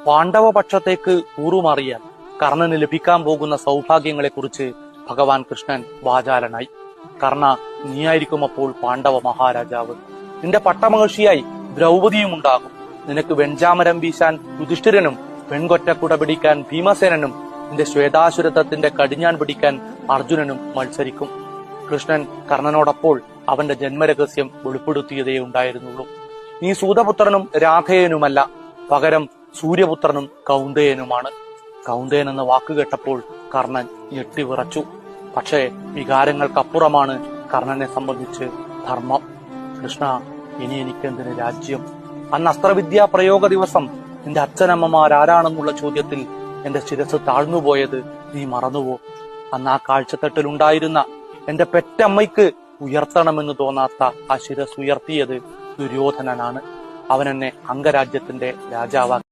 പാണ്ഡവ പക്ഷത്തേക്ക് കൂറുമാറിയാൽ കർണന് ലഭിക്കാൻ പോകുന്ന സൗഭാഗ്യങ്ങളെക്കുറിച്ച് ഭഗവാൻ കൃഷ്ണൻ വാചാലനായി. കർണ, നീയായിരിക്കും അപ്പോൾ പാണ്ഡവ മഹാരാജാവ്. നിന്റെ പട്ടമഹർഷിയായി ദ്രൗപദിയും ഉണ്ടാകും. നിനക്ക് വെഞ്ചാമരം വീശാൻ യുധിഷ്ഠിരനും പെൺകൊറ്റക്കുട പിടിക്കാൻ ഭീമസേനനും നിന്റെ ശ്വേതാസുരത്വത്തിന്റെ കടിഞ്ഞാൻ പിടിക്കാൻ അർജുനനും മത്സരിക്കും. കൃഷ്ണൻ കർണനോടപ്പോൾ അവന്റെ ജന്മരഹസ്യം വെളിപ്പെടുത്തിയതേ ഉണ്ടായിരുന്നുള്ളൂ. നീ സൂതപുത്രനും രാധേയനുമല്ല, പകരം സൂര്യപുത്രനും കൗന്ദയനുമാണ്. കൗന്ദയൻ എന്ന വാക്ക് കേട്ടപ്പോൾ കർണൻ ഞെട്ടിവിറച്ചു. പക്ഷേ വികാരങ്ങൾക്കപ്പുറമാണ് കർണനെ സംബന്ധിച്ച് ധർമ്മം. കൃഷ്ണ, ഇനി എനിക്കെന്തിന് രാജ്യം? അന്ന് അസ്ത്രവിദ്യാ പ്രയോഗ ദിവസം നിന്റെ അച്ഛനമ്മമാരാരാണെന്നുള്ള ചോദ്യത്തിൽ എന്റെ ശിരസ് താഴ്ന്നുപോയത് നീ മറന്നുവോ? അന്ന് ആ കാഴ്ചത്തട്ടിലുണ്ടായിരുന്ന എന്റെ പെറ്റമ്മയ്ക്ക് ഉയർത്തണമെന്ന് തോന്നാത്ത ആ ശിരസ് ഉയർത്തിയത് ദുര്യോധനനാണ്. അവൻ എന്നെ അംഗരാജ്യത്തിന്റെ രാജാവാക്കി.